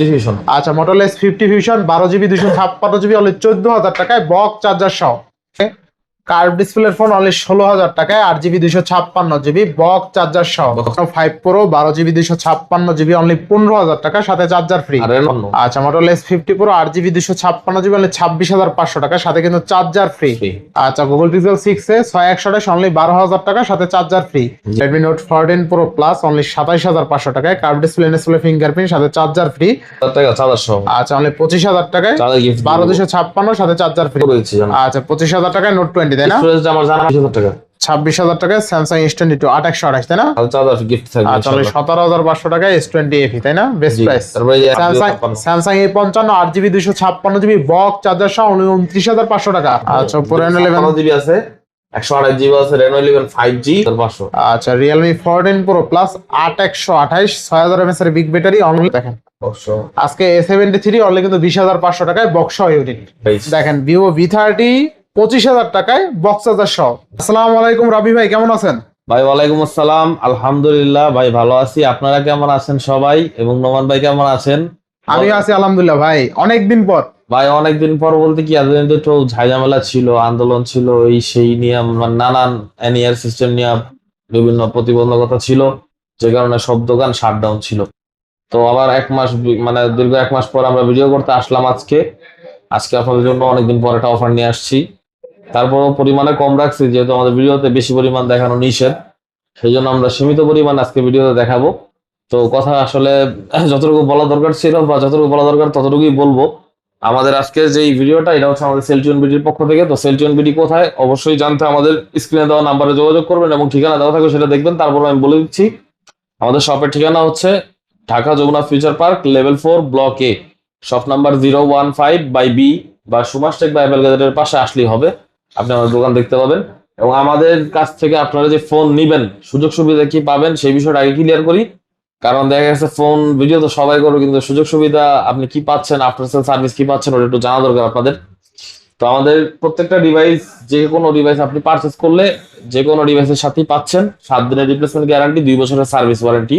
Fusion. আচ্ছা Motorola S50 Fusion 12GB 256GB only 14000 টাকায় box charger সহ। কার্ভ ডিসপ্লের ফোন অনলি 16000 টাকায় 8GB 256GB বক্স চার্জার সহ। 5 Pro 12GB 256GB অনলি 15000 টাকা সাথে চার্জার ফ্রি। আচ্ছা Motorola S50 Pro 8GB 256GB only 26500 টাকা সাথে কিন্তু চার্জার ফ্রি। আচ্ছা Google Pixel 6a 6128 অনলি 12000 টাকা সাথে charger free. Redmi Note 14 Pro Plus only 27500 টাকায় কার্ভ ডিসপ্লে ফিঙ্গারপ্রিন্ট সাথে চার্জার ফ্রি। আচ্ছা অনলি 25000 টাকায় 12256 সাথে চার্জার ফ্রি। আচ্ছা 25000 টাকায় Note 20 তাই না? আমার জানা 26000 টাকা। 26000 টাকায় Samsung S22 8128 তাই না? চার্জার গিফট থাকবে। আচ্ছা 17500 টাকায় S20 FE তাই না? Best price. Samsung A55 8GB 256GB box charger সহ 29500 টাকা। আচ্ছা Oppo Reno 11GB আছে 128GB আছে Reno 11 5G 500। আচ্ছা Realme 14 Pro Plus 8128 6000 mAh এর বিগ ব্যাটারি অনলি দেখেন। আজকে A73 অনলি কিন্তু 20500 টাকায় বক্স সহ ইউনিট। দেখেন Vivo V30 25000 টাকায় বক্স চার্জার সহ। আসসালামু আলাইকুম রাবি ভাই কেমন আছেন? ভাই ওয়ালাইকুম আসসালাম, আলহামদুলিল্লাহ ভাই ভালো আছি। আপনারা কেমন আছেন সবাই? এবং নোমান ভাই কেমন আছেন? আমি আছি আলহামদুলিল্লাহ ভাই। অনেকদিন পর ভাই, অনেকদিন পর বলতে কি এতদিন তো একটু ঝামেলা ছিল, আন্দোলন ছিল, এই সেই নিয়ে নানান এনইআর সিস্টেম নিয়ে বিভিন্ন প্রতিবন্ধকতা ছিল, যে কারণে সব দোকান শাটডাউন ছিল। তো আবার দীর্ঘ এক মাস পর আমরা ভিডিও করতে আসলাম আজকে আপনাদের জন্য অনেকদিন পর একটা অফার নিয়ে আসছি। তারপরও পরিমাণে কম রাখছি, যেহেতু আমাদের ভিডিওতে বেশি পরিমাণ দেখানো নিষেধ, সেই জন্য আমরা সীমিত পরিমাণ আজকে ভিডিওতে দেখাবো। তো কথা আসলে যতটুকু বলা দরকার ছিল বা যতটুকু বলা দরকার ততটুকুই বলবো। আমাদের আজকের যে ভিডিওটা এটা হচ্ছে আমাদের সেলটিউন বিডির পক্ষ থেকে। তো সেলটিউন বিডি কোথায় অবশ্যই জানতে আমাদের স্ক্রিনে দেওয়া নাম্বারে যোগাযোগ করবেন এবং ঠিকানা দেওয়া থাকবে সেটা দেখবেন। তারপর আমি বলে দিচ্ছি, আমাদের শপের ঠিকানা হচ্ছে Dhaka Jamuna future park level 4 block A, shop number 015/B বা সুমাসটেক বা অ্যাপেল গ্যাজেটের পাশে আসলেই হবে, আপনি আমাদের দোকান দেখতে পাবেন। এবং আমাদের কাছ থেকে আপনারা যে ফোন নিবেন সুযোগ সুবিধা কি পাবেন সেই বিষয়টা আগে ক্লিয়ার করি। কারণ দেখা গেছে ফোন ভিডিও তো সবাই করবে, কিন্তু সুযোগ সুবিধা আপনি কি পাচ্ছেন, আফটার সেল সার্ভিস কি পাচ্ছেন ওটা একটু জানা দরকার আপনাদের। তো আমাদের প্রত্যেকটা ডিভাইস, যে কোনো ডিভাইস আপনি পারচেস করলে যে কোনো ডিভাইসের সাথেই পাচ্ছেন 7 দিনের রিপ্লেসমেন্ট গ্যারান্টি, 2 বছরের সার্ভিস ওয়ারেন্টি।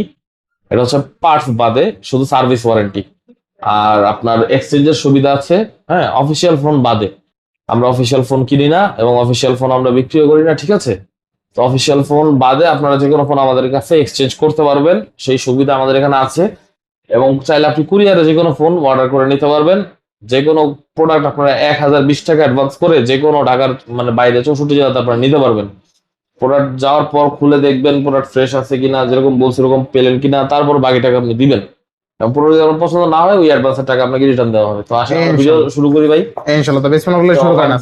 এটা হচ্ছে পার্টস বাদে, শুধু সার্ভিস ওয়ারেন্টি। আর আপনার এক্সচেঞ্জের সুবিধা আছে। হ্যাঁ, অফিসিয়াল ফোন বাদে। আমরা অফিসিয়াল ফোন কিনি না এবং অফিসিয়াল ফোন আমরা বিক্রিও করি না, ঠিক আছে? তো অফিসিয়াল ফোন বাদে আপনারা যে কোনো ফোন আমাদের কাছে এক্সচেঞ্জ করতে পারবেন, সেই সুবিধা আমাদের এখানে আছে। এবং চাইলে আপনি কুরিয়ারে যে কোনো ফোন অর্ডার করে নিতে পারবেন। যে কোনো প্রোডাক্ট আপনারা 1020 টাকা অ্যাডভান্স করে যে কোনো ঢাকার বাইরে 64 জেলাতে আপনারা নিতে পারবেন। প্রোডাক্ট যাওয়ার পর খুলে দেখবেন প্রোডাক্ট ফ্রেশ আছে কিনা, যেরকম বলছি এরকম পেলেন কিনা, তারপর বাকি টাকা আপনি দিবেন। প্রোডাক্ট যখন পছন্দ না হয় ওই অ্যাডভান্সের টাকা আপনাকে রিটার্ন দেওয়া হবে। তো আসলে ভিডিও শুরু করি ভাই ইনশাআল্লাহ। তো বিসমিল্লাহ শুরু করেন।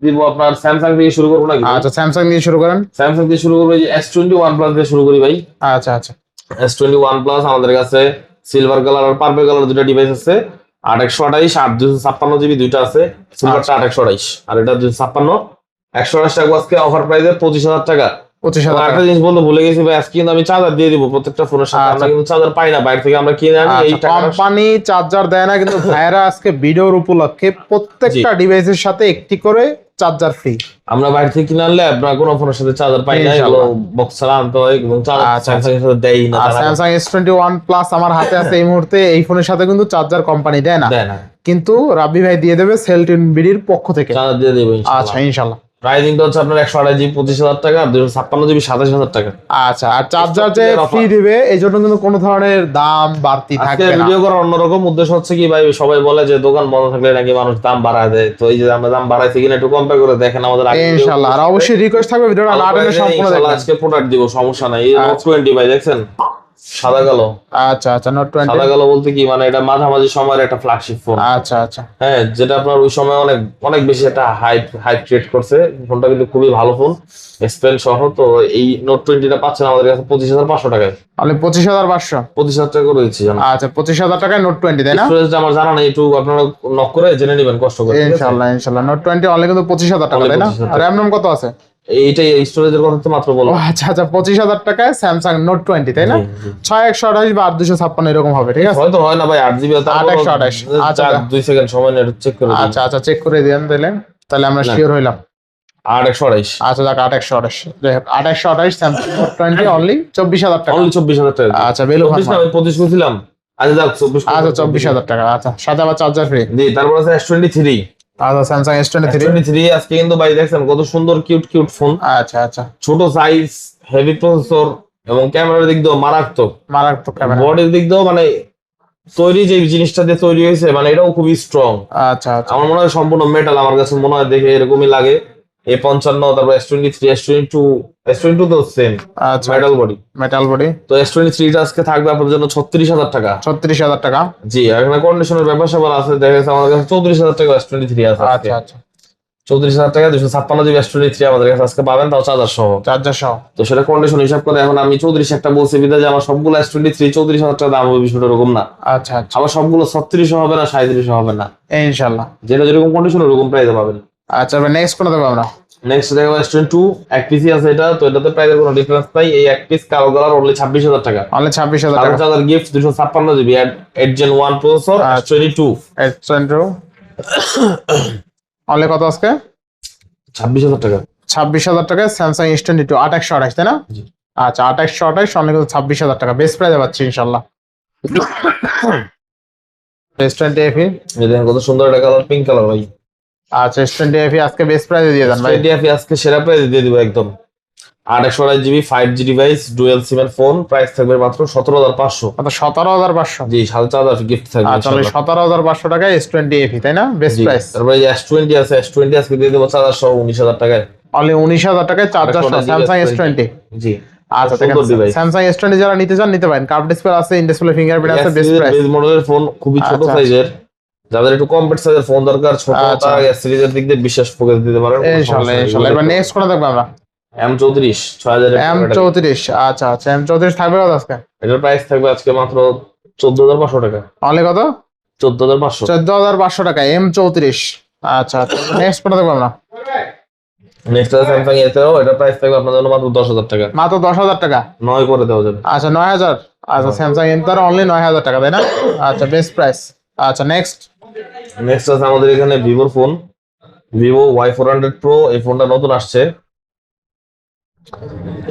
দিব আপনার স্যামসাং থেকে শুরু করব নাকি? আচ্ছা স্যামসাং দিয়ে শুরু করেন। স্যামসাং দিয়ে শুরু করব, এই যে S21 প্লাস দিয়ে শুরু করি ভাই। আচ্ছা আচ্ছা S21 প্লাস আমাদের কাছে সিলভার কালার আর পার্পল কালার দুটো ডিভাইস আছে। 8128 8256GB দুইটা আছে। সিলভারটা 8128 আর এটা 256 128 টাকা আজকে অফার প্রাইসে 25000 টাকা। 25000 একটা জিনিস বলতে ভুলে গেছি ভাই, আজকে কিন্তু আমি চার্জার দিয়ে দিব প্রত্যেকটা ফোনের সাথে। আমরা কিন্তু চার্জার পাই না, বাইরে থেকে আমরা কিনে আনি। এই কোম্পানি চার্জার দেয় না, কিন্তু ভাইরা আজকে ভিডিওর উপলক্ষে প্রত্যেকটা ডিভাইসের সাথে একটি করে চার্জার ফ্রি। আমরা বাইরে থেকে কিনে আনলে আপনার কোনো ফোনের সাথে চার্জার পাই না, এগুলো বক্স ছাড়া আনতে হয় এবং চার্জার স্যামসাং এর সাথে দেয় না। স্যামসাং S21 প্লাস আমার হাতে আছে এই মুহূর্তে, এই ফোনের সাথে কিন্তু চার্জার কোম্পানি দেয় না, কিন্তু রাব্বি ভাই দিয়ে দেবে সেলটিউন বিডির পক্ষ থেকে চার্জার দিয়ে দেবে ইনশাআল্লাহ। আচ্ছা ইনশাআল্লাহ। প্রাইসিংটা হচ্ছে আপনার 128GB 25000 টাকা, 256GB 27000 টাকা। আচ্ছা, আর চার্জার যে ফ্রি দিবে এই জন্য কিন্তু কোনো ধরনের দাম বাড়তি থাকবে না। ভিডিও করার অন্যরকম উদ্দেশ্য হচ্ছে কি ভাই, সবাই বলে যে দোকান বন্ধ থাকলে নাকি মানুষ দাম বাড়ায় দেয়। তো এই যে আমরা দাম বাড়াইছি কিনা একটু কম্পেয়ার করে দেখেন আমাদের আগে ইনশাআল্লাহ। আর অবশ্যই রিকোয়েস্ট থাকবে ভিডিওটা না টেনে সম্পূর্ণ দেখবেন। আজকে প্রোডাক্ট দিব, সমস্যা নাই। এই Note 20 ভাই দেখছেন সাদা কালো। আচ্ছা আচ্ছা Note 20 সাদা কালো বলতে কি এটা মাঝামাঝি সময়ের একটা ফ্ল্যাগশিপ ফোন। আচ্ছা আচ্ছা হ্যাঁ, যেটা আপনার ওই সময় অনেক বেশি একটা হাইপ ক্রিয়েট করছে। ফোনটা কিন্তু খুবই ভালো ফোন, স্পেন সহ। তো এই Note 20টা পাচ্ছেন আমাদের কাছে 25500 টাকায়। তাহলে 25500 25000 টাকা করে দিচ্ছি জানো। আচ্ছা 25000 টাকায় Note 20 তাই না? স্টোরেজটা আমার জানা নেই, একটু আপনারা নক করে জেনে নেবেন কষ্ট করে। ইনশাআল্লাহ ইনশাআল্লাহ। Note 20 অনলি কিন্তু 25000 টাকা তাই না? আর RAM কত আছে? এইটাই স্টোরেজের কথা তো মাত্র বললাম। আচ্ছা আচ্ছা 25000 টাকায় Samsung Note 20 তাই না? 6128 বা 8256 এরকম হবে, ঠিক আছে? হয়তো হয় না ভাই, 8GB 8128। আচ্ছা 2 সেকেন্ড সময় নেট চেক করে দিন। আচ্ছা আচ্ছা চেক করে দেন তাহলে আমরা শিওর হইলাম। 8128। আচ্ছা দেখ 8128, দেখো 8128 Samsung Note 20 অনলি 24000 টাকা। অনলি 24000 টাকা। আচ্ছা বেলু আমি 25 করেছিলাম। আচ্ছা যাক 24 আচ্ছা 24,000 টাকা, আচ্ছা সাথে আবার চার্জার ফ্রি। জি, তারপর আছে S23। আচ্ছা স্যামসাং S23। S23 আজকে কিন্তু ভাই দেখছেন কত সুন্দর কিউট কিউট ফোন, আচ্ছা আচ্ছা, ছোট সাইজ, হেভি প্রসেসর এবং ক্যামেরার দিক দিয়েও মারাত্মক, মারাত্মক ক্যামেরা। বডির দিক দিয়েও মানে তৈরি যে জিনিসটা দিয়ে তৈরি হয়েছে মানে এটাও খুবই স্ট্রং। আচ্ছা আচ্ছা, আমার মনে হয় সম্পূর্ণ মেটাল, আমার কাছে মনে হয় দেখে এরকমই লাগে। A55, তারপর S23, S22 তো সেম আচ্ছা মেটাল বডি। Metal body. তো S23 টা আজকে থাকবে আপনার জন্য 36,000 টাকা। 36,000 টাকা। জি, আর এখানে কন্ডিশনের ব্যাপার স্যাপার আছে, দেখা যাচ্ছে আমাদের কাছে 34,000 টাকা S23 আছে আজকে। আচ্ছা আচ্ছা, 34,000 টাকা 256 জিবি S23 আমাদের কাছে আজকে পাবেন, তাও চার্জার সহ। চার্জার সহ। তো সেটা কন্ডিশন হিসাব করে এখন আমি 34 একটা বলছি বিধায় যে আমার সবগুলো S23 34,000 টাকা দাম হবে, বিষয়টা এরকম না। আচ্ছা আচ্ছা, আবার সবগুলো 36 হবে না, 37 হবে না, ইনশাআল্লাহ যেটা যেরকম কন্ডিশন ওরকম প্রাইসে পাবেন। আচ্ছা, এবার নেক্সট কোনটা দেবো আমরা? নেক্সট দেখো S22 এক পিসি আছে, এটা তো এটাতে প্রাইসের কোনো ডিফারেন্স নাই। এই এক পিস কালো কালার অনলি 26,000 টাকা। অনলি 26,000 টাকা। Charger gift 256 GB 8 Gen 1 processor S22 only কত আজকে? 26,000 টাকা। 26,000 টাকায় স্যামসাং S22 2828, তাই না? জি। আচ্ছা 2828 অনলি কত? 26,000 টাকা, বেস্ট প্রাইসে পাচ্ছি ইনশাআল্লাহ। S20 FE। এই দেখেন কত সুন্দর একটা কালার, পিঙ্ক কালার ভাই। আচ্ছা S20 FE আজকে বেস্ট প্রাইসে দিয়ে দেন ভাই। S20 আজকে সেরা প্রাইসে দিয়ে দিব একদম। 828 GB 5G device dual SIM এর ফোন, প্রাইস থাকবে মাত্র 17,500। কত? 17,500। জি, সাথে চার্জার গিফট থাকবে আচ্ছা অনলি ইনশাআল্লাহ। 17,500 টাকায় S20 FE, তাই না? বেস্ট জি, প্রাইস। তারপরে এই যে S20 আছে, S20 আজকে দিয়ে দেবো চার্জার সহ 19,000 টাকায়। অনলি 19,000 টাকায় চার্জার সহ 828 স্যামসাং S20 S20। জি, আচ্ছা সুন্দর ডিভাইস। স্যামসাং S20 যারা নিতে চান নিতে পারেন, কার্ভ ডিসপ্লে আছে, ইন ডিসপ্লে ফিঙ্গারপ্রিন্ট আছে, বেস্ট প্রাইস। বেস মডেলের ফোন, খুবই ছোট আচ্ছা। সাইজের, যাদের একটু কম্প্যাক্ট সাইজের ফোন দরকার, ছোট আচ্ছা। তারা সিরিজের দিক দিয়ে বিশেষ ফোকাস দিতে পারেন। ইনশাআল্লাহ ইনশাআল্লাহ। এবার নেক্সট কোনটা দেখবো আমরা? M34 6000 টাকা। M34। আচ্ছা আচ্ছা, M34 থাকবে কত আজকে? এটার প্রাইস থাকবে আজকে মাত্র 14,500 টাকা। অনলি কত? 14,500। 14,500 টাকা M34। আচ্ছা আচ্ছা, নেক্সট কোনটা দেখবো আমরা? নেক্সট আছে স্যামসাং এতেও, এটার প্রাইস থাকবে আপনার জন্য মাত্র 10,000 টাকা। মাত্র 10,000 টাকা। 9 করে দেওয়া যাবে। আচ্ছা 9,000। আচ্ছা স্যামসাং এম তার অনলি 9,000 টাকা, তাই না? আচ্ছা বেস্ট প্রাইস। আচ্ছা নেক্সট নেক্সট আছে আমাদের এখানে ভিভোর ফোন, ভিভো Y400 Pro। এই ফোনটা নতুন আসছে।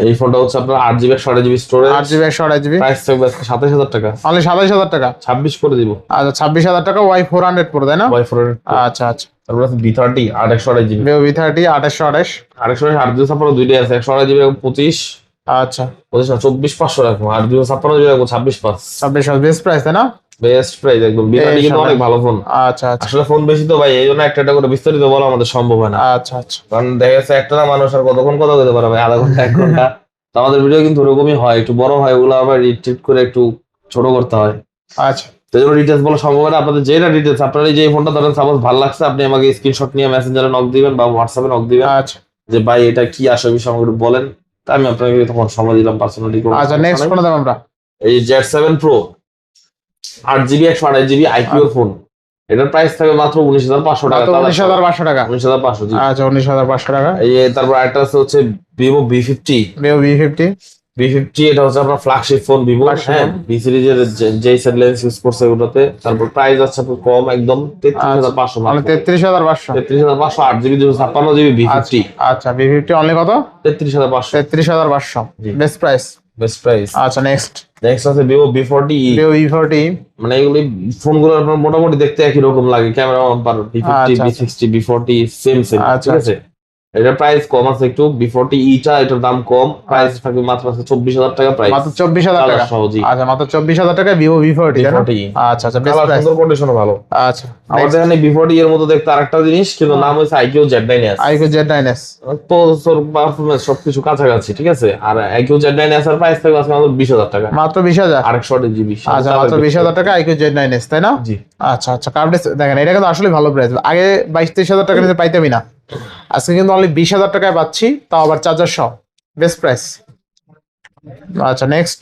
এই ফোনটা হচ্ছে আপনার 8GB 128GB storage, 8GB 128GB। Price থাকবে আজকে 27,000 টাকা। অনলি 27,000 টাকা। 26 করে দিব। আচ্ছা 26,000 টাকা Y400 Pro, তাই না? Y400 Pro। আচ্ছা আচ্ছা, তারপর আছে B30 8/128GB। Vivo V30 2828। 8/256 দুইটাই আছে, 128GB 25, আচ্ছা 25 না 24,500 রাখবো, আর 256GB রাখবো 26,500। 26,000 বেস্ট প্রাইস, তাই না? বেস্ট প্রাইস একদম। B30 কিন্তু অনেক ভালো ফোন। আচ্ছা আচ্ছা আসলে ফোন বেশি তো ভাই, এই জন্য একটা একটা করে বিস্তারিত বলা আমাদের সম্ভব হয় না, আচ্ছা আচ্ছা, কারণ দেখা যাচ্ছে একটা না মানুষ আর কতক্ষণ কথা বলতে পারে ভাই, আধা ঘন্টা 1 ঘন্টা। তো আমাদের ভিডিও কিন্তু ওরকমই হয়, একটু বড় হয়, ওগুলো আবার রিট্রিট করে একটু ছোট করতে হয়। আচ্ছা তো এই জন্য ডিটেলস বলা সম্ভব হয় না। আপনাদের যেটা ডিটেলস, আপনার এই যে ফোনটা ধরেন সাপোজ ভালো লাগছে, আপনি আমাকে স্ক্রিনশট নিয়ে মেসেঞ্জারে নক দিবেন বা হোয়াটসঅ্যাপে নক দিবেন আচ্ছা যে ভাই এটা কি আসে বিষয় আমাকে একটু বলেন, তা আমি আপনাকে তখন সময় দিলাম পার্সোনালি। আচ্ছা, নেক্সট কোনটা দেব আমরা? এই Z7 Pro 8GB 128GB IQ phone, এটার প্রাইস থাকবে মাত্র 19,500 টাকা। মাত্র 19,500 টাকা। 19,500 জি। আচ্ছা 19,500 টাকা। এই যে তারপর আরেকটা আছে হচ্ছে Vivo V50। Vivo V50। V50 এটা হচ্ছে আপনার ফ্ল্যাগশিপ ফোন ভিভো। হ্যাঁ, ভি সিরিজের যে সেট লেন্স ইউজ করছে এগুলোতে। তারপর প্রাইস আছে আপনার কম একদম 33,500 মানে 33,500। 33,500 8GB 256GB V50। আচ্ছা V50 অনলি কত? 33,500। 33,500 বেস্ট প্রাইস। Best price. আচ্ছা নেক্সট নেক্সট আছে Vivo V40e। Vivo V40। মানে এগুলি ফোনগুলো আপনার মোটামুটি দেখতে একই রকম লাগে, camera bumper V50 V60 V40 same same, ঠিক আছে। এটার প্রাইস কম আছে একটু, B40e টা এটার দাম কম, প্রাইস থাকবে মাত্র 24,000 টাকা প্রাইস। মাত্র 24,000 টাকা। আচ্ছা মাত্র 24,000 টাকা Vivo V40, তাই না? আচ্ছা আচ্ছা বেস্ট প্রাইস। সুন্দর কন্ডিশনও ভালো। আচ্ছা আমাদের এখানে B40 এর মতো দেখতে আরেকটা জিনিস, কিন্তু নাম হচ্ছে IQ Z9s। IQ Z9s processor performance সবকিছু কাছাকাছি, ঠিক আছে। আর IQ Z9s এর প্রাইস থাকবে আজকে মাত্র 20,000 টাকা। মাত্র 20,000। 828GB। আচ্ছা মাত্র 20,000 টাকা IQ Z9s, তাই না? জি। আচ্ছা আচ্ছা, কার্ভেস দেখেন, এটা কিন্তু আসলে ভালো প্রাইস। আগে 22-23,000 টাকা নিতে পাইতামই না, আজকে কিন্তু অনলি 20,000 টাকায় পাচ্ছি, তাও আবার চার্জার সহ, বেস্ট প্রাইস। আচ্ছা next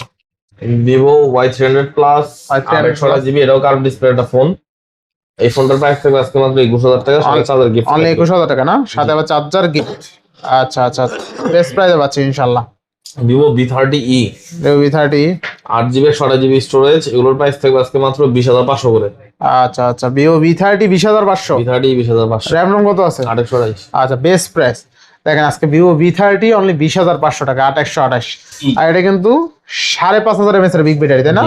Vivo Y300 Plus 828GB, এটাও কার্ভ ডিসপ্লে একটা ফোন। এই ফোনটার প্রাইস থাকবে আজকে মাত্র 21,000 টাকা, সাথে চার্জার গিফট। অনলি 21,000 টাকা না, সাথে আবার চার্জার গিফট। আচ্ছা আচ্ছা, বেস্ট প্রাইসে পাচ্ছি ইনশাআল্লাহ। Vivo V30e Vivo V30 8GB 128GB storage, এগুলোর প্রাইস থাকবে আজকে মাত্র 20,500 করে। আচ্ছা আচ্ছা, Vivo V30 20,500। V30 20,500। RAM ROM কত আছে? 828। আচ্ছা বেস্ট প্রাইস। দেখেন আজকে Vivo V30 অনলি 20,500 টাকা 828। আর এটা কিন্তু 5,500 mAh এর বিগ ব্যাটারি, তাই না?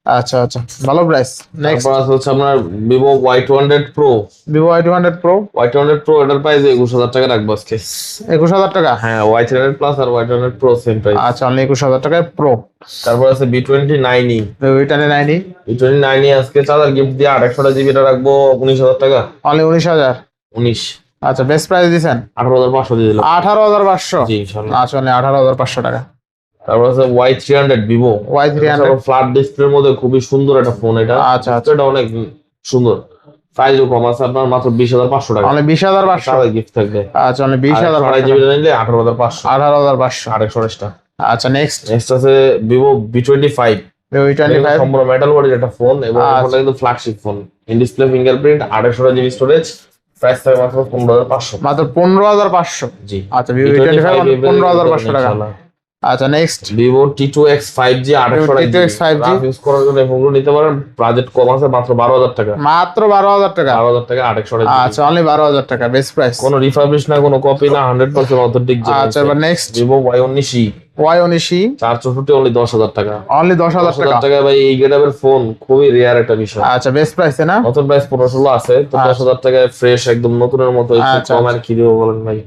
আচ্ছা আচ্ছা, ভালো প্রাইস। নেক্সট তারপর আছে হচ্ছে আপনার Vivo Y200 pro. Vivo Y200 pro. Y200 pro এটার প্রাইস 21,000 টাকা রাখবো আজকে। 21,000 টাকা। হ্যাঁ, Y300 প্লাস আর Y200 প্রো সেম প্রাইস। আচ্ছা, অনলি 21,000 টাকায় প্রো। তারপর আছে B29e। ওইটানে 90 B29e আজকে চার্জার গিফট দিয়ে 800 জিবি এটা রাখবো 19,000 টাকা। অনলি 19,000। 19। আচ্ছা, বেস্ট প্রাইস দিছেন 18,500 দিয়ে দিলাম। 18,500। জি ইনশাআল্লাহ। আচ্ছা, অনলি 18,500 টাকা। তারপর আছে Y300 ভিভো। Y300 ফ্ল্যাট ডিসপ্লের মধ্যে খুবই সুন্দর একটা ফোন এটা। আচ্ছা আচ্ছা, এটা অনেক সুন্দর। প্রাইসও কম আছে আপনার মাত্র 20,500 টাকা। অনলি 20,500। চার্জার গিফট থাকবে। আচ্ছা, অনলি 20,500 জিবি নিলে 18,500। 18,500। 820 টা। আচ্ছা, নেক্সট নেক্সট আছে ভিভো B25। V25। সম্পূর্ণ মেটাল বডির একটা ফোন এবং আচ্ছা। ফোনটা কিন্তু flagship phone. In display fingerprint, 800 GB storage. Price থাকবে মাত্র 15,500। মাত্র 15,500। জি। আচ্ছা, V25 15,500 টাকা। আচ্ছা, next Vivo T2X 5G 800 T2X 5G use করার জন্য ফোনগুলো নিতে পারেন। বাজেট কম আছে মাত্র 12,000 টাকা। মাত্র 12,000 টাকা। 12,000 টাকা 800 আচ্ছা, অনলি 12,000 টাকা, বেস্ট প্রাইস। কোনো রিফারবিশ না, কোনো কপি না, 100% অথেন্টিক। আচ্ছা, এবার next Vivo Y19e Y19e 464 only 10,000 টাকা। অনলি 10,000 টাকা। 10,000 টাকায় ভাই এই গেটআপের ফোন খুবই রেয়ার একটা বিষয়। আচ্ছা, বেস্ট প্রাইসে না? নতুন প্রাইস 15-16 আছে তো। আচ্ছা। 10,000 টাকায় ফ্রেশ একদম নতুনের মতো। আচ্ছা, কম আর কি দেবো বলেন ভাই।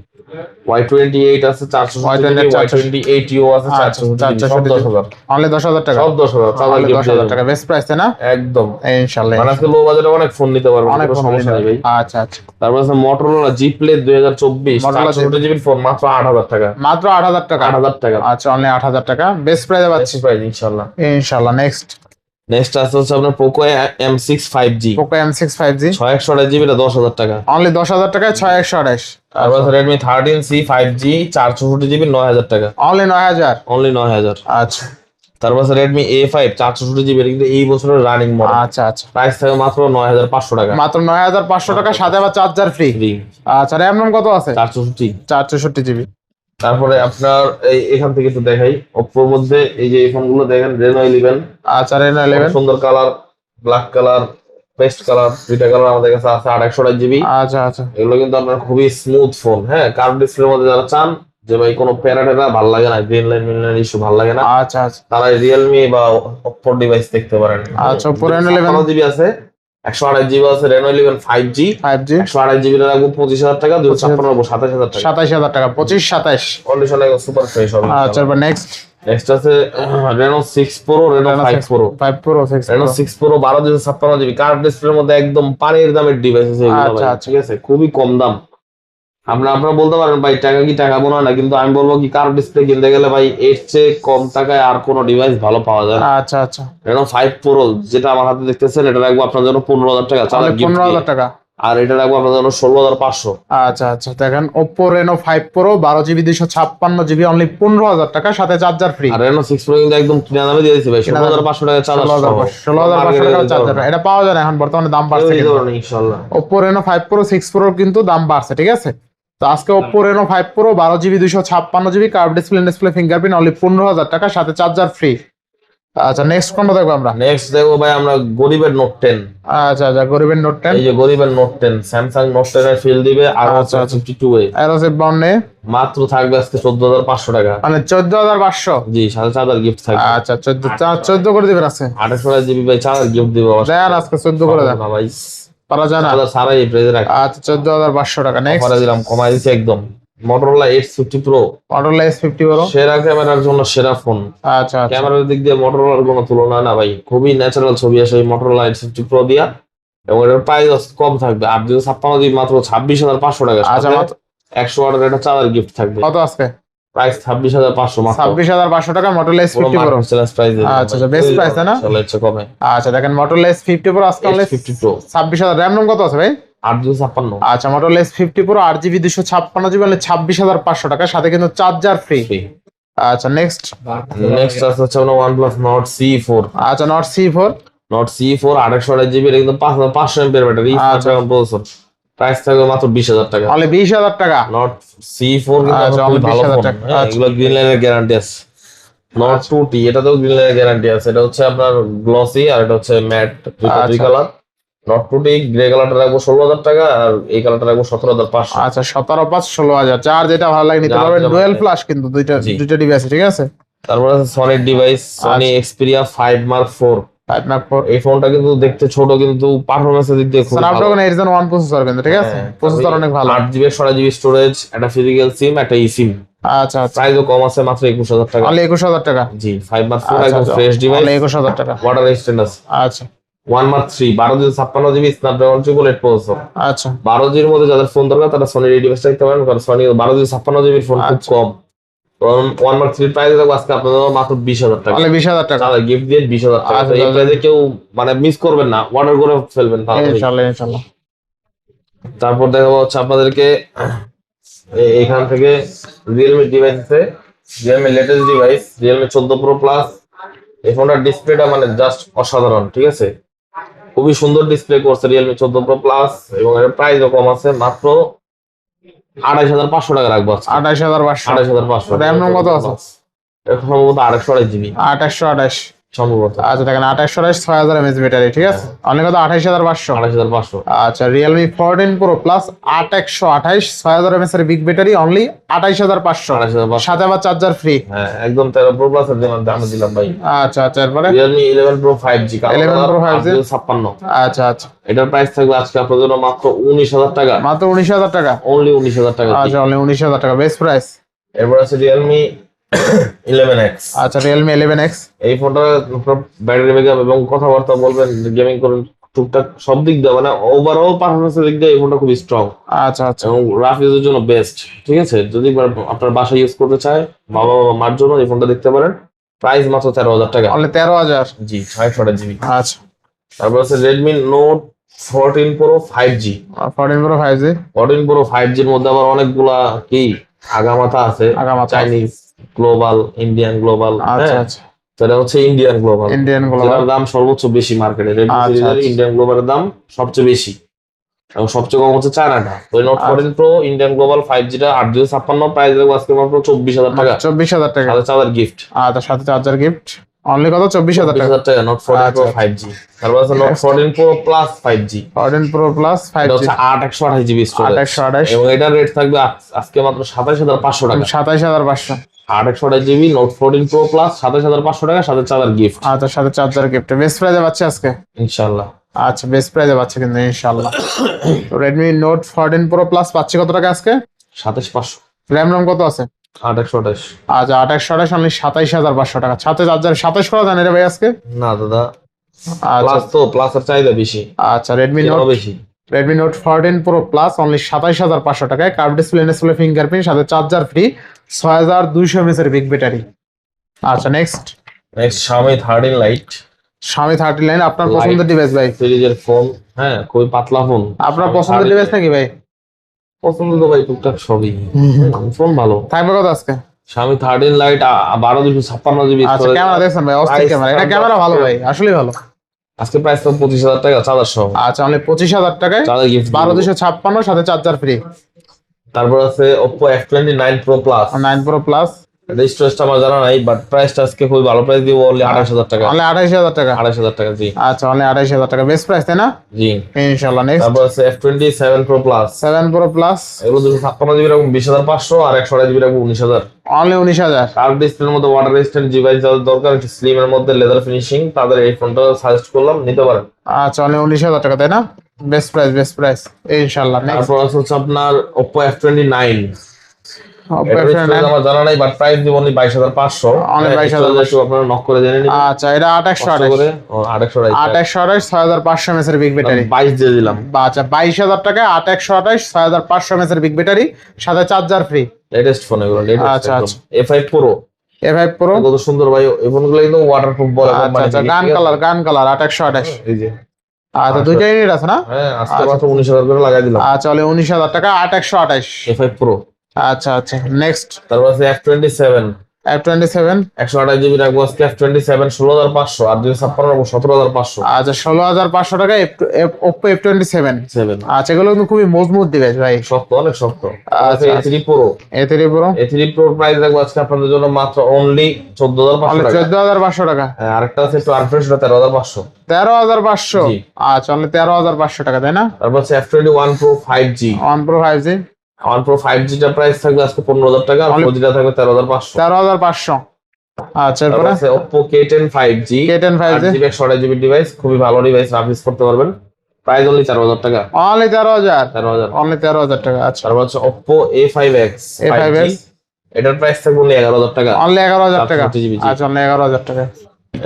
Y28 আছে 460 Y28u আছে 460 সব 10,000। অনলি 10,000 টাকা। সব 10,000 চার্জার অনলি গিফট 10,000 টাকা, বেস্ট প্রাইসে না? একদম। ইনশাআল্লাহ। মানে আজকে লো বাজেটে অনেক ফোন নিতে পারবেন, অনেক কোনো ফোন সমস্যা নেই ভাই। আচ্ছা আচ্ছা, তারপর আছে Motorola G Play 2024 Motorola 460 জিবির ফোন মাত্র 8,000 টাকা। মাত্র 8,000 টাকা। 8,000 টাকা। আচ্ছা, অনলি 8,000 টাকা, বেস্ট প্রাইসে পাচ্ছি প্রাইস ইনশাআল্লাহ। ইনশাআল্লাহ। নেক্সট নেক্সট আছে হচ্ছে আপনার Poco M6 5G। Poco M6 5G 628 GB এটা 10,000 টাকা। অনলি 10,000 টাকায় 6128। তারপর আছে Redmi 13C 5G 464 জিবি 9,000 টাকা। অনলি 9,000। অনলি 9,000। আচ্ছা তারপর আছে Redmi A5 464 জিবি কিন্তু এই বছরের রানিং মডেল। আচ্ছা আচ্ছা, প্রাইস থাকে মাত্র 9,500 টাকা। মাত্র 9,500 টাকা, সাথে আবার চার্জার ফ্রি। ফ্রি। আচ্ছা, র্যাম রম কত আছে? 464। 464 জিবি। তারপরে আপনার এখান থেকে একটু দেখাই Oppoর মধ্যে এই যে এই ফোনগুলো দেখেন Reno 11। আচ্ছা, Reno খুব 11। সুন্দর colour, black colour, paste colour, দুইটা কালার আমাদের কাছে আছে। 828 জিবি। আচ্ছা আচ্ছা, এগুলো কিন্তু আপনার খুবই স্মুথ ফোন। হ্যাঁ, কার্ভ ডিসপ্লের মধ্যে যারা চান যে ভাই কোনো প্যারাটেরা ভালো লাগে না, গ্রিন লাইন মিন লাইন ইস্যু ভালো লাগে না, আচ্ছা আচ্ছা, তারা রিয়েলমি বা Oppo ডিভাইস দেখতে পারেন। আচ্ছা, Oppo Reno 11 জিবি আছে, 128 জিবি আছে Reno 11 5G। 128 জিবি রাখবো 25,000 টাকা। 256 27,000 টাকা। 27,000 টাকা, 25 27। কন্ডিশন একদম সুপার ফ্রেশ হবে। আচ্ছা, এবার নেক্সট নেক্সট আছে Reno 6 Pro, Reno 5 Pro। 5 Pro 6 Reno 6 Pro 12 GB curve ডিসপ্লের মধ্যে একদম পানির দামের ডিভাইস আছে এগুলো আচ্ছা, ভাই। আচ্ছা। ঠিক আছে, খুবই কম দাম। আপনারা বলতে পারেন ভাই টাকা কি টাকা বোনা না, কিন্তু আমি বলবো কি কার্ভ ডিসপ্লে কিনতে গেলে ভাই এর চেয়ে কম টাকায় আর কোনো ডিভাইস ভালো পাওয়া যায় না। আচ্ছা আচ্ছা, Reno 5 Pro যেটা আমার হাতে দেখতেছেন এটা রাখবো আপনার জন্য 15,000 টাকা চার্জার গিফট। 15,000 টাকা। আর এটা রাখবো আপনার জন্য 16,500। আচ্ছা আচ্ছা, দেখেন Oppo Reno 5 Pro 12GB 256 GB only 15,000 টাকা, সাথে চার্জার ফ্রি। আর Reno 6 Pro কিন্তু একদম কিনা দামে দিয়ে দিয়েছি ভাই, 16,500 টাকা চার্জার। 16,500 টাকা চার্জার, এটা পাওয়া যায় না এখন, বর্তমানে দাম বাড়ছে কিন্তু। ইনশাআল্লাহ Oppo Reno 5 Pro 6 Pro কিন্তু দাম বাড়ছে, ঠিক আছে? তো আজকে Oppo Reno 5 Pro 12GB 256 GB curve display fingerprint only 15,000 টাকা, সাথে চার্জার ফ্রি। আচ্ছা, নেক্সট কোনটা দেখবো আমরা? নেক্সট দেখবো ভাই আমরা গরিবের নোট 10। আচ্ছা আচ্ছা, গরিবের নোট 10। এই যে গরিবের নোট 10 স্যামসাং নোট 10 এর ফিল দিবে আর আচ্ছা, 52 এ অ্যারোসেট বাউন্ডে মাত্র থাকবে আজকে 14,500 টাকা। মানে 14,500। জি, সাথে চার্জার গিফট থাকবে। আচ্ছা, 14 করে দিবেন আছে। 28 জিবি ভাই চার্জার গিফট দিব দেন আজকে 14 করে দেন, না ভাই, পারা যায় না। চার্জার ছাড়াই এই প্রাইসে রাখি। আচ্ছা, 14,500 টাকা। নেক্সট অফারে দিলাম, কমাই দিছি একদম। Motorola H50 Pro Motorola S50 Pro। সেরা ক্যামেরার জন্য সেরা ফোন। আচ্ছা আচ্ছা, ক্যামেরার দিক দিয়ে Motorola কোনো তুলনা না ভাই, খুবই ন্যাচারাল ছবি আসে এই Motorola H50 Pro দিয়া। এবং এটার প্রাইস কম থাকবে 856 জিবি মাত্র 26,500 টাকা। আচ্ছা, সাথে 100 ওয়াটের একটা চার্জার গিফট থাকবে। কত আজকে? প্রাইস 26,500 মাত্র। 26,500 টাকা Motorola S50 Pro। Challenge price. আচ্ছা আচ্ছা, বেস্ট প্রাইস না? চলে হচ্ছে কমে। আচ্ছা, দেখেন Motorola S50 Pro আজকে অনলি 50 Pro 26,000। র্যাম রম কত আছে ভাই? 856। আচ্ছা, Motorola S50 Pro 8GB 256 GB only 26,500 টাকা, সাথে কিন্তু চার্জার ফ্রি। আচ্ছা, নেক্সট নেক্সট আছে হচ্ছে আপনার OnePlus Nord C4। আচ্ছা, Nord C4। Nord C4 828 GB, এটা কিন্তু 5,500 mAh ব্যাটারি, আচ্ছা। প্রসেসর। প্রাইস থাকবে মাত্র 20,000 টাকা। অনলি 20,000 টাকা। Nord C4 কিন্তু আচ্ছা, খুবই ভালো 20,000 ফোন। টাকা। হ্যাঁ, আচ্ছা। এগুলো গ্রিন লাইনের গ্যারান্টি আছে। Nord 2T এটাতেও গ্রিন লাইনের গ্যারান্টি আছে। এটা হচ্ছে আপনার গ্লসি আর এটা হচ্ছে ম্যাট, দুই আচ্ছা। কালার। Nord 2T গ্রে কালারটা রাখবো 16,000 টাকা আর এই কালারটা রাখবো 17,500। আচ্ছা, 17,500 16,000। চার যেটা ভালো লাগে নিতে যার পারবেন। যেটা ডুয়েল ভালো ফ্ল্যাশ কিন্তু দুইটা জি। ডিভাইস, ঠিক আছে? তারপর আছে সনির device, Sony Xperia 5 Mark 4। 5 Mark 4 এই ফোনটা কিন্তু দেখতে ছোট কিন্তু পারফরম্যান্সের দিক দিয়ে খুব ভালো। স্ন্যাপড্রাগন 8 Gen 1 প্রসেসর কিন্তু ঠিক আছে, প্রসেসর অনেক ভালো। 8 GB 16 GB স্টোরেজ, একটা ফিজিক্যাল সিম, একটা eSIM। আচ্ছা আচ্ছা, প্রাইসও কম আছে, মাত্র 21,000 টাকা। অনলি 21,000 টাকা। জি 5 Mark 4 আচ্ছা একদম আচ্ছা, ফ্রেশ ডিভাইস, অনলি 21,000 টাকা। ওয়াটার রেজিস্ট্যান্ট আছে। আচ্ছা 1 Mark 3 12 GB 56 GB Snapdragon 888 processor. আচ্ছা 12 GB যাদের ফোন দরকার তারা সনির এই ডিভাইসটা নিতে পারেন, কারণ সনি 12 GB 56 GB ফোন খুব আচ্স। কম। কারণ 1 Mark 3 প্রাইস থাকবে আজকে আপনাদের মাত্র 20,000 টাকা। অনলি 20,000 টাকা। তাহলে গিফট দিয়ে 20,000 টাকা। আচ্ছা, তো এই তাহলে- প্রাইসে কেউ মানে মিস করবেন না, অর্ডার করে ফেলবেন তাড়াতাড়ি। ইনশাআল্লাহ ইনশাআল্লাহ। তারপর দেখাবো হচ্ছে আপনাদেরকে এখান থেকে রিয়েলমি ডিভাইস আছে, Realme latest device Realme 14 pro plus. এই ফোনটার ডিসপ্লেটা মানে জাস্ট অসাধারণ, ঠিক আছে, খুবই সুন্দর ডিসপ্লে করছে রিয়েলমি 14 প্রো প্লাস, এবং এর প্রাইসও কম আছে, মাত্র 28,500 টাকা রাখবো আজকে। 28,500। 28,500। RAM রম কত আছে? এটা সম্ভবত 828 জিবি 2828। সম্ভবত। আচ্ছা দেখেন 2828 6000 mAh ব্যাটারি ঠিক আছে, অনলি কত? 28,500। 28,500। আচ্ছা রিয়েলমি 14 প্রো প্লাস 8128 6000 mAh এর বিগ ব্যাটারি, অনলি 28,500। 28,500। সাথে আবার চার্জার ফ্রি। হ্যাঁ একদম 13 প্রো প্লাস এর দামে দিলাম ভাই। আচ্ছা আচ্ছা, এরপরে Realme 11 pro 5G 11 Pro 5G 56। আচ্ছা আচ্ছা, এটার প্রাইস থাকবে আজকে আপনাদের জন্য মাত্র 19,000 টাকা। মাত্র 19,000 টাকা। অনলি 19,000 টাকা। আচ্ছা অনলি 19,000 টাকা, বেস্ট প্রাইস। এরপর আছে রিয়েলমি 11X। আচ্ছা রিয়েলমি 11X। এই ফোনটা ব্যাটারি ব্যাকআপ এবং কথাবার্তা বলবেন, গেমিং করেন, টুকটাক সব দিক দিয়ে মানে ওভারঅল পারফরমেন্সের দিক দিয়ে এই ফোনটা খুবই স্ট্রং আচ্ছা আচ্ছা, এবং রাফ ইউজের জন্য বেস্ট, ঠিক আছে। যদি আপনার বাসায় ইউজ করতে চায় বাবা মার জন্য এই ফোনটা দেখতে পারেন। প্রাইস মাত্র 13,000 টাকা। অনলি 13,000। জি 628 জিবি। আচ্ছা তারপর আছে Redmi Note 14 Pro 5G। 14 Pro 5G 14 Pro 5G এর মধ্যে আবার অনেকগুলা কি আগামাথা আছে, আগামাথা। Chinese global, Indian global. আচ্ছা আচ্ছা, সেটা হচ্ছে ইন্ডিয়ান গ্লোবাল, ইন্ডিয়ান গ্লোবাল। যেটার দাম সর্বোচ্চ বেশি মার্কেটে। রেডমি আচ্ছা, সিরিজের আচ্ছা। ইন্ডিয়ান গ্লোবালের দাম সবচেয়ে বেশি এবং সবচেয়ে কম হচ্ছে চায়নাটা। তো নোট আচ্ছা। 14 প্রো ইন্ডিয়ান গ্লোবাল 5Gটা 8,256 প্রাইস দেবো আজকে মাত্র 24,000 টাকা। 24,000 টাকা। সাথে চার্জার গিফট। আর তার সাথে চার্জার গিফট, অনলি কত? 24,000 টাকা। 24,000 টাকা নোট 14 প্রো আচ্ছা। 5G। তারপর আছে note 14 pro plus 5G। 14 pro plus এটা 5G হচ্ছে 8/128 জিবি স্টোরেজ 828। এবং এটার রেট থাকবে আজকে মাত্র 27,500 টাকা। 27,500। 8/128 জিবি নোট 14 প্রো প্লাস 27,500 টাকা, সাথে চার্জার গিফট আর তার সাথে চার্জার গিফট, বেস্ট প্রাইসে পাচ্ছে আজকে। ইনশাআল্লাহ। আচ্ছা বেস্ট প্রাইসে পাচ্ছে কিন্তু ইনশাআল্লাহ। রেডমি নোট 14 প্রো প্লাস পাচ্ছে কত টাকা আজকে? 27,500। র্যাম রম কত আছে? 8/128। আচ্ছা 2828 অনলি 27,500 টাকা। সাথে চার্জার 27 করা জানেন রে ভাই আজকে? না দাদা, আচ্ছা প্লাস তো প্লাসের চাহিদা বেশি, আচ্ছা, রেডমি কেন নোট বেশি। 14 প্রো প্লাস অনলি 27,500 টাকায়, কার্ভ ডিসপ্লে ফিঙ্গারপ্রিন্ট, সাথে চার্জার ফ্রি, 6,200 mAh এর বিগ ব্যাটারি। আচ্ছা next next Xiaomi 13 light Xiaomi 39। আপনার Lite পছন্দের ডিভাইস ভাই? সিরিজের ফোন, হ্যাঁ খুবই পাতলা ফোন। আপনার Xiaomi পছন্দের 13 ডিভাইস নাকি ভাই? পছন্দ তো ভাই টুকটাক সবই, ফোন ভালো। থাকবে কত আজকে? Xiaomi 13 লাইট 12/256 জিবি আচ্ছা ক্যামেরা দেখছেন ভাই? অস্থির Price ক্যামেরা, এটা ক্যামেরা ভালো ভাই, আসলেই ভালো। আজকে প্রাইস তো 25,000 টাকা চার্জার সহ। আচ্ছা অনলি 25,000 টাকায় চার্জার গিফট 12,256 সাথে চার্জার ফ্রি। তারপর আছে Oppo F29 Pro Plus। 9 pro plus এটা স্টোরেজটা আমার জানা নাই, বাট প্রাইসটা আজকে খুবই ভালো প্রাইস দিব, অনলি 28,000 টাকা। অনলি 28,000 টাকা। 28,000 টাকা জি। আচ্ছা অনলি 28,000 টাকা, বেস্ট প্রাইস তাই না? জি। ইনশাআল্লাহ। নেক্সট তারপর আছে F27 Pro Plus। 7 pro plus এগুলো 256 জিবি রাখবো 20,500 আর 128 জিবি রাখবো 19,000। অনলি 19,000। কার্ভ ডিসপ্লের মধ্যে ওয়াটার রেজিস্ট্যান্ট ডিভাইস যাদের দরকার, একটু স্লিম এর মধ্যে লেদার ফিনিশিং, তাদের এই ফোনটা সাজেস্ট করলাম, নিতে পারেন। আচ্ছা অনলি 19,000 টাকা তাই না? বেস্ট প্রাইস বেস্ট প্রাইস ইনশাআল্লাহ। নেক্সট তারপর আছে হচ্ছে আপনার Oppo F29। Oppo এটার F29 স্টোরেজ আমার জানা নাই, বাট প্রাইস দিব অনলি 22,500। Only 22,500 একটু আপনারা নক করে জেনে নিন আচ্ছা এটা কষ্ট 2828 করে। 828 6,500 mAh এর বিগ ব্যাটারি। 22 দিয়ে দিলাম। আচ্ছা 22,000 টাকায় 2828 6,500 mAh এর বিগ ব্যাটারি, সাথে চার্জার ফ্রি। লেটেস্ট ফোন এগুলো, লেটেস্ট আচ্ছা, একদম। আচ্ছা। A5 Pro A5 প্রো কত সুন্দর ভাই, এই ফোনগুলো কিন্তু ওয়াটারপ্রুফ বলে আচ্ছা কোম্পানি আচ্ছা, থেকে, গান ঠিক আছে? কালার 2828। এই যে আচ্ছা দুইটা ইউনিট আছে না? হ্যাঁ আজকে আচ্ছা। মাত্র 19,000 করে লাগাই দিলাম। আচ্ছা অনলি 19,000 টাকা 2828। A5 Pro। আচ্ছা আচ্ছা নেক্সট তারপর আছে F27 F27। 128 জিবি রাখবো আজকে F27 16,500 আর 256 রাখবো 17,500। আচ্ছা 16,500 টাকা Oppo F27। 7 আচ্ছা এগুলো কিন্তু খুবই মজবুত ডিভাইস ভাই। শক্ত, অনেক শক্ত। আচ্ছা, A3 Pro। A3 pro A3 Pro price রাখবো আজকে আপনাদের জন্য মাত্র অনলি 14,500 অনলি টাকা। 14,500 টাকা। হ্যাঁ, আরেকটা আছে একটু আনফ্রেশ, 13,500। 13,500। জি। আচ্ছা অনলি 13,500 টাকা তাই না? তারপর আছে F21 Pro 5G। 1 pro 5G 1 Pro 5G টা প্রাইস থাকবে আজকে 15,000 টাকা আর Only- 4G টা থাকবে 13,500। 13,500। আচ্ছা তারপর এরপরে আছে Oppo K10 5G K10 5G 8GB 128GB device, খুবই ভালো ডিভাইস, রাফ ইউজ করতে পারবেন। প্রাইস অনলি 4000 টাকা। অনলি 13,000, 13,000। অনলি 13,000 টাকা। আচ্ছা তারপর হচ্ছে Oppo A5X 5G, A5X এটার প্রাইস থাকবে অনলি 11,000 টাকা। অনলি 11,000 টাকা। 4GB। আচ্ছা অনলি 11,000 টাকা।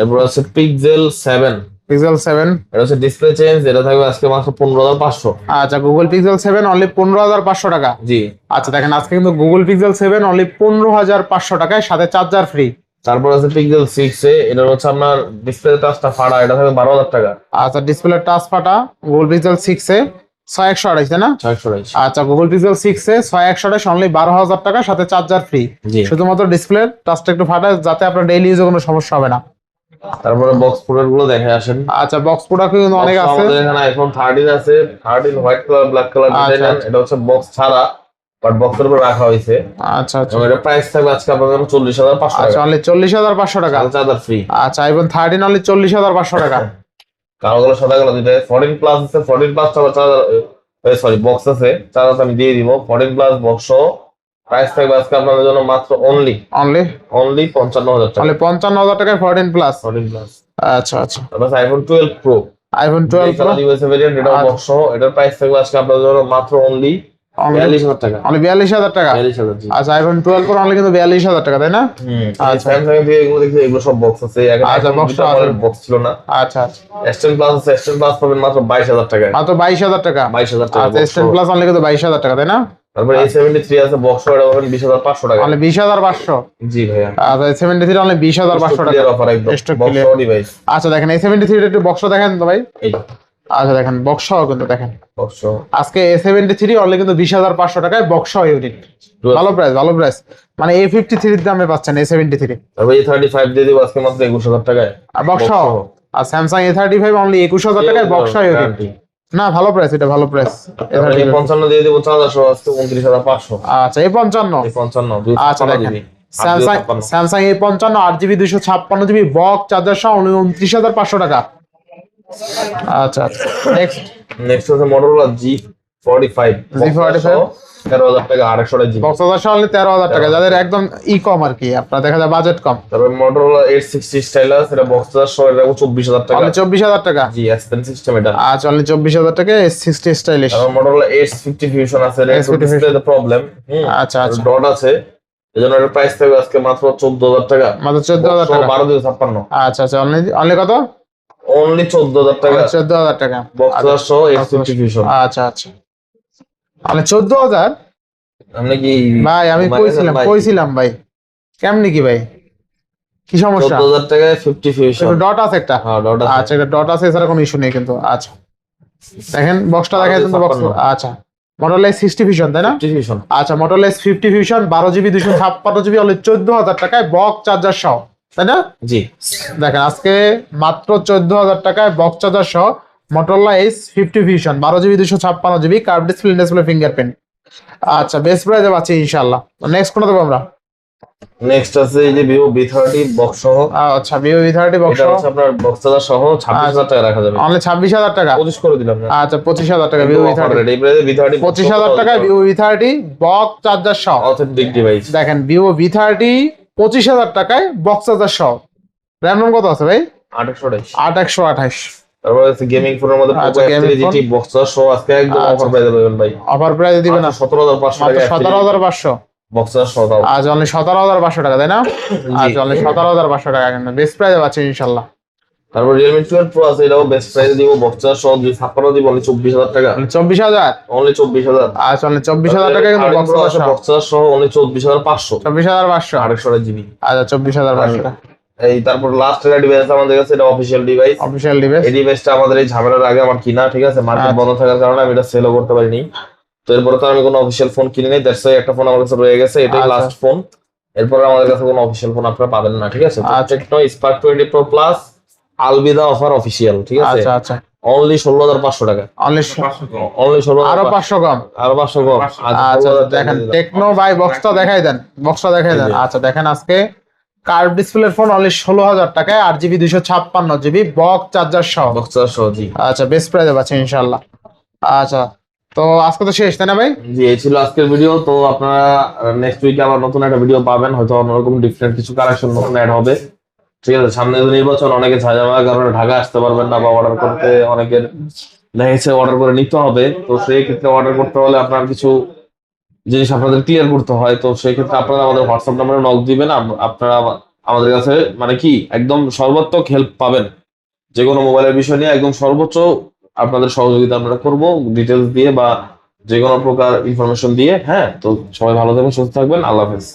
এরপর হচ্ছে Pixel 7, পিক্সেল 7, এটা হচ্ছে ডিসপ্লে চেঞ্জ, এটা থাকবে আজকে মাত্র 15,500। আচ্ছা গুগল পিক্সেল 7 অনলি 15,500 টাকা। জি। আচ্ছা দেখেন আজকে কিন্তু গুগল পিক্সেল 7 অনলি 15,500 টাকায়, সাথে চার্জার ফ্রি। তারপর আছে Pixel 6 এটা হচ্ছে আপনার ডিসপ্লে টাচটা ফাড়া, এটা থাকবে 12,000 টাকা। আচ্ছা ডিসপ্লে টাচ ফাটা গুগল পিক্সেল 6 এ 6128, তাই না? 628। আচ্ছা গুগল পিক্সেল 6 এ 6128 অনলি 12,000 টাকা, সাথে চার্জার ফ্রি। জি। শুধুমাত্র ডিসপ্লে টাচটা একটু ফাটা, যাতে আপনার ডেইলি ইউজে কোনো সমস্যা হবে না। তারপরে বক্স প্রোডাক্ট গুলো দেখে আসেন। আচ্ছা বক্স প্রোডাক্ট কিন্তু অনেক Box আছে। আমাদের এখানে iPhone 13 আছে, 13 white colour black colour design, আচ্ছা। এটা হচ্ছে বক্স ছাড়া, বাট বক্সের উপর রাখা হয়েছে। আচ্ছা আচ্ছা এবং এটা প্রাইস থাকবে আজকে আপনাদের জন্য 40,500 আচ্ছা টাকা। অনলি 40,500 টাকা। Charger free. আচ্ছা আইফোন 13 অনলি 40,500 টাকা। কালো কালো সাদা কালো দুইটা 14 প্লাস আছে, 14 প্লাস আবার চার্জার, সরি বক্স আছে, চার্জার আমি দিয়ে দিব 14 প্লাস বক্স সহ। প্রাইস থাকবে আজকে আপনাদের জন্য মাত্র অনলি অনলি 55,000 টাকা। অনলি 55,000 টাকায় 14 প্লাস। 14 প্লাস। আচ্ছা আচ্ছা তারপর iPhone 12 Pro, iPhone 12 pro USA variant, এটা বক্স সহ, এটার প্রাইস থাকবে আজকে আপনাদের জন্য মাত্র অনলি 42,000 টাকা। অনলি 42,000 টাকা। 42,000 জি। আচ্ছা আইফোন 12 প্রো অনলি কিন্তু 42,000 টাকা, তাই না? আচ্ছা স্যামসাং এর দিয়ে এগুলো দেখি, এগুলো সব বক্স আছে। আচ্ছা, box তো আছে। বক্স ছিল না। আচ্ছা আচ্ছা S10 প্লাস আছে, S10 প্লাস পাবেন মাত্র 22,000 টাকায়। মাত্র 22,000 টাকা। 22,000 টাকা আচ্ছা box S10 সহ। প্লাস অনলি কিন্তু 22,000 টাকা, তাই না? তারপর A73 আছে বক্স সহ, এটা পাবেন 20,500 টাকা। অনলি 20,500। জি ভাইয়া। আচ্ছা 73 অনলি 20,500 টাকা। অফার একদম Stock বক্স clear। সহ ডিভাইস। আচ্ছা দেখেন A73 এর একটু বক্সটা দেখেন তো ভাই। এই আচ্ছা দেখেন বক্স সহ কিন্তু দেখেন বক্স সহ আজকে A73 অনলি কিন্তু 20,500 টাকায় বক্স সহ ইউনিট। ভালো প্রাইস, ভালো প্রাইস। মানে A53 এর দামে পাচ্ছেন A73। তারপর A35 দিয়ে দিব আজকে মাত্র 21,000 টাকায় আর বক্স সহ। আর স্যামসাং A35 অনলি 21,000 টাকায় বক্স সহ ইউনিট। না ভালো প্রাইস, এটা ভালো প্রাইস। A55 দিয়ে দিব 4,000 আজকে 29,500। আচ্ছা A55। A55 আচ্ছা দেখেন Samsung A55 8GB 256GB box charger সহ 29,500 টাকা। আচ্ছা আচ্ছা নেক্সট নেক্সট হচ্ছে Motorola G45 13,000 টাকা 800 জিবি। বক্স চার্জার সহ 13,000 টাকা, যাদের একদম ই কম আর কি, আপনার দেখা যায় বাজেট কম। তারপর Motorola 860 স্টাইলাস, এটা বক্স চার্জার সহ, এটা 24,000 টাকা। অনলি 24,000 টাকা। জি S Pen সিস্টেম এটা। আচ্ছা অনলি 24,000 টাকা S60 স্টাইলিশ। তারপর Motorola H50 Fusion আছে, এটা H50 ডিসপ্লেতে প্রবলেম। আচ্ছা আচ্ছা ডট আছে, এজন্য এর প্রাইস থাকবে আজকে মাত্র 14,000 টাকা। মাত্র 14,000 টাকা। 12,256। আচ্ছা আচ্ছা অনলি অনলি কত? অনলি 14,000 টাকা 14,000 টাকা বক্স চার্জার সহ H50 Fusion। আচ্ছা আচ্ছা অনলি 14,000। আপনি কি ভাই আমি কইছিলাম ভাই, কেমনি কি ভাই, কি সমস্যা? 14,000 টাকায় 50 Fusion। ডট আছে একটা। হ্যাঁ ডট আছে। আচ্ছা এটা ডট আছে, এছাড়া কোনো ইস্যু নেই কিন্তু। আচ্ছা দেখেন বক্সটা দেখেন কিন্তু বক্স। আচ্ছা Motorola S60 Fusion, তাই না? 50 Fusion। আচ্ছা Motorola S50 Fusion 12GB 256GB only 14,000 টাকায় বক্স চার্জার সহ, তাই না? জি। দেখেন আজকে মাত্র 14,000 টাকায় বক্স চার্জার সহ Motorola S50 Fusion 12GB 256GB curve display fingerprint. আচ্ছা বেস্ট প্রাইসে পাচ্ছি ইনশাআল্লাহ। নেক্সট কোনটা দেবো আমরা? নেক্সট আছে এই যে Vivo V30 বক্স সহ। আচ্ছা Vivo V30 বক্স এটা সহ হচ্ছে আপনার বক্স চার্জার সহ 26,000 টাকা রাখা যাবে। অনলি 26,000 টাকা। 25 করে দিলাম না। আচ্ছা 25,000 টাকা Vivo V30। এই প্রাইসে V30 25,000 টাকা Vivo V30 বক্স চার্জার সহ। Authentic device. দেখেন Vivo V30 25,000 টাকায় বক্স চার্জার সহ। র‍্যাম রম কত আছে ভাই? 828। 828। তারপর আছে গেমিং ফোনের মধ্যে আচ্ছা, Poco gaming F3 GT box charger সহ আজকে একদম অফার প্রাইসে পাবেন ভাই। অফার প্রাইস দিবেন না? 17,500 মাত্র টাকা 17,500 বক্স চার্জার সহ দাও। আজ অনলি 17,500 টাকা, তাই না? আজ অনলি 17,500 টাকা কিন্তু বেস্ট প্রাইসে পাচ্ছেন ইনশাআল্লাহ। তারপর Realme 12 Pro আছে, এটাও বেস্ট প্রাইসে দিব বক্স চার্জার সহ 256 দিব অনলি 24,000 টাকা। 24,000 অনলি 24,000। আজ অনলি 24,000 টাকা কিন্তু বক্স চার্জার সহ অনলি 24,500। 24,500 800 জিবি। আচ্ছা 24,500 টাকা। এই তারপর লাস্ট একটা ডিভাইস আমাদের কাছে, এটা অফিশিয়াল ডিভাইস। Official device. এই ডিভাইসটা আমাদের এই ঝামেলার আগে আমার কিনা, ঠিক আছে? মার্কেট বন্ধ থাকার কারণে আমি এটা সেলও করতে পারিনি। তো এরপরে তো আমি কোনো অফিশিয়াল ফোন কিনি নাই, দ্যাটস একটা ফোন আমার কাছে রয়ে গেছে, এটাই লাস্ট ফোন। এরপরে আমাদের কাছে কোনো অফিশিয়াল ফোন আপনারা পাবেন না, ঠিক আছে? টেকনো স্পার্ক 20 Pro প্লাস আলবিদা অফার অফিশিয়াল, ঠিক আছে? আচ্ছা আচ্ছা অনলি 16,500 টাকা। অনলি 16 আরো 500 কম। আরো 500 কম। আচ্ছা দেখেন টেকনো বাই বক্সটা দেখাই দেন, বক্সটা দেখাই দেন। আচ্ছা দেখেন আজকে কার্ভ ডিসপ্লের ফোন অনলি 16,000 টাকায় 8GB 256GB বক্স চার্জার সহ। বক্স চার্জার সহ জি। আচ্ছা বেস্ট প্রাইসে পাচ্ছেন ইনশাআল্লাহ। আচ্ছা তো আজকে তো শেষ তাই না ভাই? জি, এই ছিল আজকের ভিডিও। তো আপনারা নেক্সট উইকে আবার নতুন একটা ভিডিও পাবেন, হয়তো অন্যরকম ডিফারেন্ট কিছু কালেকশন নতুন অ্যাড হবে। ঠিক আছে, সামনে তো নির্বাচন, অনেকে ঝামেলার কারণে ঢাকা আসতে পারবেন না, বা অর্ডার করতে অনেকের দেখেছে অর্ডার করে নিতে হবে। তো সেই ক্ষেত্রে অর্ডার করতে হলে আপনার কিছু জিনিস আপনাদের ক্লিয়ার করতে হয়। তো সেই ক্ষেত্রে আপনারা আমাদের হোয়াটসঅ্যাপ নাম্বারে নক দিবেন, আপনারা আমাদের কাছে মানে কি একদম সর্বাত্মক হেল্প পাবেন। যে কোনো মোবাইলের বিষয় নিয়ে একদম সর্বোচ্চ আপনাদের সহযোগিতা আমরা করব, ডিটেলস দিয়ে বা যে কোনো প্রকার ইনফরমেশন দিয়ে। হ্যাঁ, তো সবাই ভালো থাকবেন, সুস্থ থাকবেন, আল্লাহ হাফেজ।